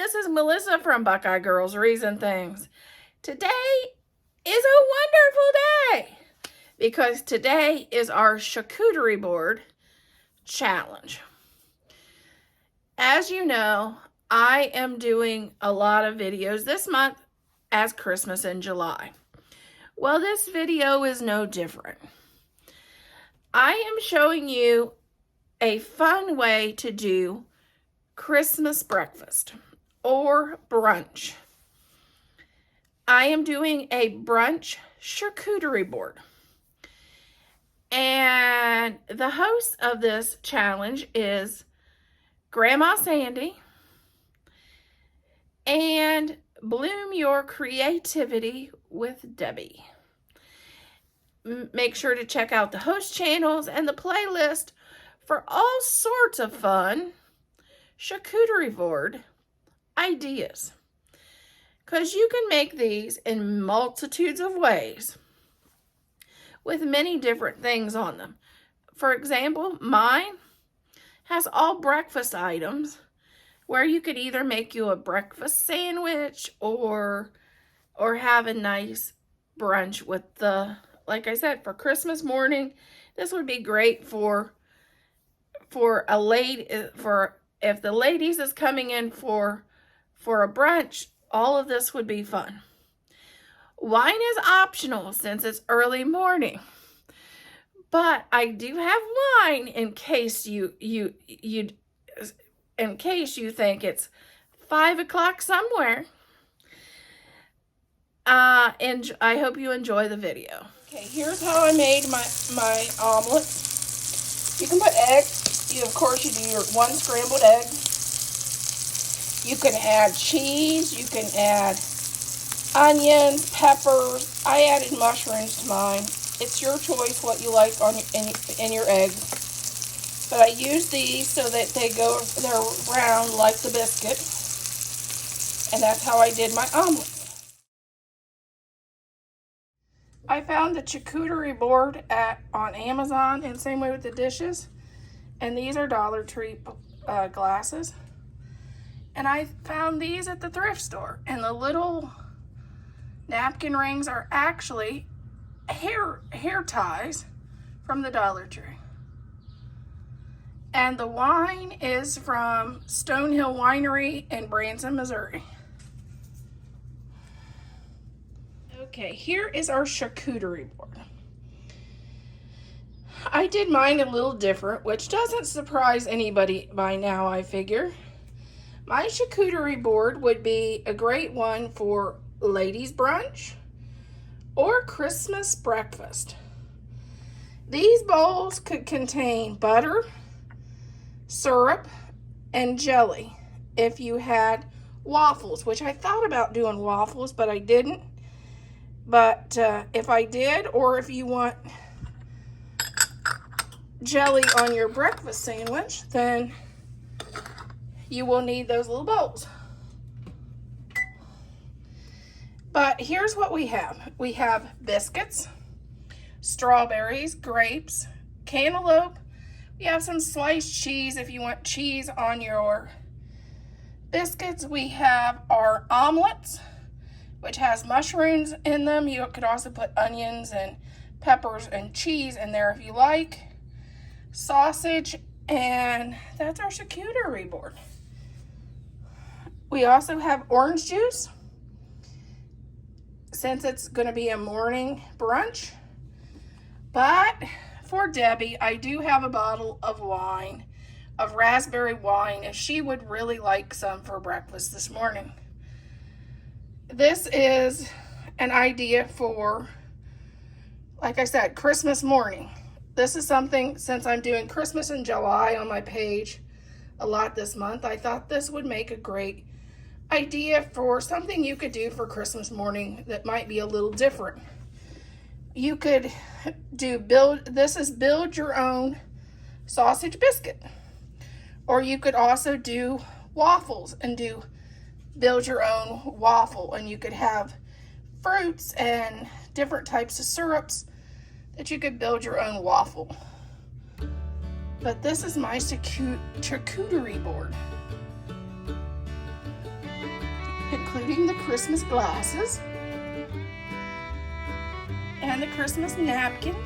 this is Melissa from Buckeye Girls Reason Things. Today is a wonderful day because today is our charcuterie board challenge. As you know, I am doing a lot of videos this month as Christmas in July. Well, this video is no different. I am showing you a fun way to do Christmas breakfast or brunch. I am doing a brunch charcuterie board. And the host of this challenge is Grandma Sandy. And bloom your creativity with Debbie. Make sure to check out the host channels and the playlist for all sorts of fun charcuterie board ideas. Because you can make these in multitudes of ways with many different things on them. For example, mine has all breakfast items where you could either make you a breakfast sandwich or have a nice brunch with the, like I said, for Christmas morning. This would be great for a lady, for if the ladies is coming in for a brunch. All of this would be fun. Wine is optional since it's early morning, but I do have wine in case you think it's 5 o'clock somewhere. And I hope you enjoy the video. Okay, here's how I made my omelets. You can put eggs. Of course, you do your one scrambled egg. You can add cheese. You can add onions, peppers. I added mushrooms to mine. It's your choice what you like in your eggs. But I use these so that they're round like the biscuit. And that's how I did my omelet. I found the charcuterie board on Amazon, and same way with the dishes. And these are Dollar Tree glasses. And I found these at the thrift store. And the little napkin rings are actually hair ties from the Dollar Tree. And the wine is from Stonehill Winery in Branson, Missouri. Okay, here is our charcuterie board. I did mine a little different, which doesn't surprise anybody by now, I figure. My charcuterie board would be a great one for ladies' brunch or Christmas breakfast. These bowls could contain butter, syrup, and jelly if you had waffles, which I thought about doing waffles, but I didn't. But if I did, or if you want jelly on your breakfast sandwich, then you will need those little bowls. But here's what we have. We have biscuits, strawberries, grapes, cantaloupe. We have some sliced cheese if you want cheese on your biscuits. We have our omelets, which has mushrooms in them. You could also put onions and peppers and cheese in there if you like. Sausage, and that's our charcuterie board. We also have orange juice, since it's going to be a morning brunch. But for Debbie, I do have a bottle of wine, of raspberry wine, and she would really like some for breakfast this morning. This is an idea for, like I said, Christmas morning. This is something, since I'm doing Christmas in July on my page a lot this month, I thought this would make a great idea for something you could do for Christmas morning that might be a little different. You could build your own sausage biscuit. Or you could also do waffles and build your own waffle, and you could have fruits and different types of syrups that you could build your own waffle. But this is my charcuterie board. including the Christmas glasses and the Christmas napkins.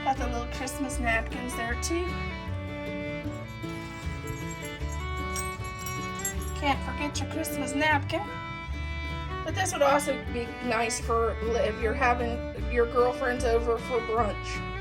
Got the little Christmas napkins there too. Can't forget your Christmas napkin. But this would also be nice for if you're having your girlfriends over for brunch.